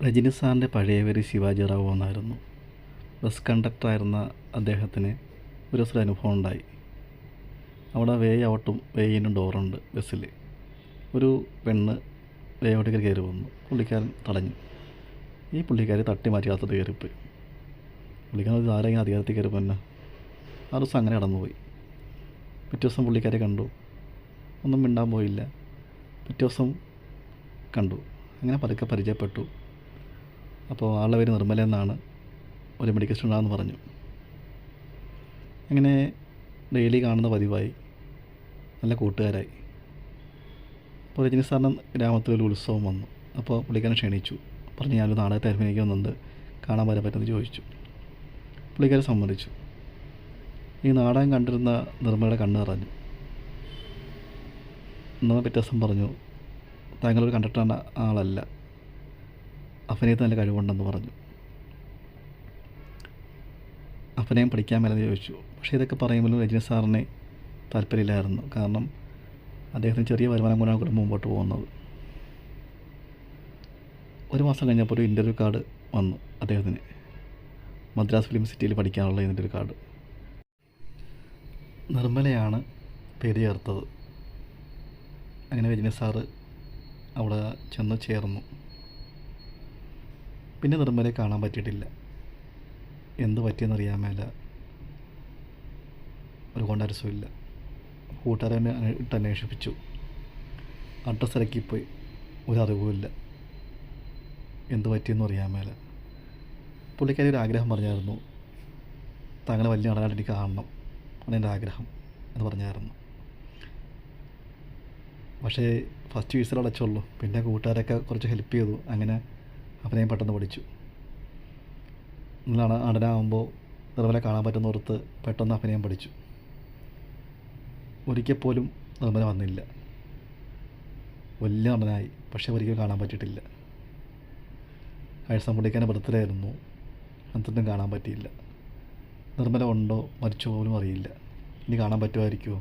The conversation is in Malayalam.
രജനി സാറിൻ്റെ പഴയ പേര് ശിവാജി റാവു എന്നായിരുന്നു. ബസ് കണ്ടക്ടറായിരുന്ന അദ്ദേഹത്തിന് ഒരു ദിവസം അനുഭവം ഉണ്ടായി. അവിടെ വേ ഔട്ടും വേ ഇന്നും ഡോറുണ്ട് ബസ്സിൽ. ഒരു പെണ്ണ് വേ ഔട്ടിൽ കയറി വന്നു. പുള്ളിക്കാരൻ തടഞ്ഞു. ഈ പുള്ളിക്കാരി തട്ടി മാറ്റി അകത്തോട്ട് കയറിപ്പോയി. പുള്ളിക്കാരൻ ആരെങ്കിലും അധികാരത്തിൽ കയറി പോന്നെ. ആ ദിവസം അങ്ങനെ കടന്നുപോയി. പിറ്റേ ദിവസം പുള്ളിക്കാരെ കണ്ടു, ഒന്നും മിണ്ടാൻ പോയില്ല. പിറ്റേ ദിവസം കണ്ടു, അങ്ങനെ പതുക്കെ പരിചയപ്പെട്ടു. അപ്പോൾ ആളുടെ പേര് നിർമ്മല എന്നാണ്, ഒരു മെഡിക്കൽ സ്റ്റുഡൻ്റാണെന്ന് പറഞ്ഞു. അങ്ങനെ ഡെയിലി കാണുന്ന പതിവായി, നല്ല കൂട്ടുകാരായി. അപ്പോൾ രജനി സാറിന് ഗ്രാമത്തിലൊരു ഉത്സവം വന്നു. അപ്പോൾ പുള്ളിക്കാരൻ ക്ഷണിച്ചു. പറഞ്ഞു, ഞാനൊരു നാടകത്തെ അഭിനയിക്കുന്നുണ്ട്, കാണാൻ വരാൻ പറ്റുമെന്ന് ചോദിച്ചു. പുള്ളിക്കാരൻ സമ്മതിച്ചു. ഈ നാടകം കണ്ടിരുന്ന നിർമ്മലയുടെ കണ്ണ് നിറഞ്ഞു. എന്നാൽ പിറ്റേ ദിവസം പറഞ്ഞു, താങ്കളൊരു കണ്ടിട്ടുള്ള ആളല്ല, അഭിനയത്തിന് നല്ല കഴിവുണ്ടെന്ന് പറഞ്ഞു. അഭിനയം പഠിക്കാൻ മേലെന്ന് ചോദിച്ചു. പക്ഷേ ഇതൊക്കെ പറയുമ്പോഴും രജനി സാറിന് താല്പര്യമില്ലായിരുന്നു. കാരണം അദ്ദേഹത്തിന് ചെറിയ വരുമാനം കൊണ്ടാണ് കുടുംബം മുമ്പോട്ട് പോകുന്നത്. ഒരു മാസം കഴിഞ്ഞപ്പോൾ ഒരു ഇൻ്റർവ്യൂ കാർഡ് വന്നു അദ്ദേഹത്തിന്. മദ്രാസ് ഫിലിം സിറ്റിയിൽ പഠിക്കാനുള്ള ഇൻ്റർവ്യൂ കാർഡ്. നിർമ്മലയാണ് പേര് ചേർത്തത്. അങ്ങനെ രജനി സാറ് അവിടെ ചെന്ന് ചേർന്നു. പിന്നെ നിർമ്മലയെ കാണാൻ പറ്റിയിട്ടില്ല. എന്ത് പറ്റിയെന്നറിയാൻ മേല. ഒരു കോണ്ടാക്ട്സും. കൂട്ടുകാരനെ ഇട്ട് അന്വേഷിപ്പിച്ചു. അഡ്രസ്സ് ഇറക്കിപ്പോയി, ഒരു അറിവുമില്ല. എന്ത് പറ്റിയെന്ന് അറിയാൻ മേല. പുള്ളിക്കാരി ഒരു ആഗ്രഹം പറഞ്ഞായിരുന്നു, താങ്കളെ വലിയ നടനായിട്ട് എനിക്ക് കാണണം, അതെൻ്റെ ആഗ്രഹം എന്ന് പറഞ്ഞായിരുന്നു. പക്ഷേ ഫസ്റ്റ് ഫീസിൽ അടച്ചുള്ളൂ. പിന്നെ കൂട്ടുകാരൊക്കെ കുറച്ച് ഹെൽപ്പ് ചെയ്തു. അങ്ങനെ അഭിനയം പെട്ടെന്ന് പഠിച്ചു. ഇന്നാണ് നടനാകുമ്പോൾ നിർമ്മല കാണാൻ പറ്റുന്നോർത്ത് പെട്ടെന്ന് അഭിനയം പഠിച്ചു. ഒരിക്കൽ പോലും നിർമ്മല വന്നില്ല. വലിയ നടനായി, പക്ഷേ ഒരിക്കലും കാണാൻ പറ്റിയിട്ടില്ല. കഴിഞ്ഞ പുള്ളിക്കാരൻ്റെ ബർത്ത്ഡേ ആയിരുന്നു, എന്നിട്ടും കാണാൻ പറ്റിയില്ല. നിർമ്മല ഉണ്ടോ മരിച്ചോ പോലും അറിയില്ല. ഇനി കാണാൻ പറ്റുമായിരിക്കുമോ?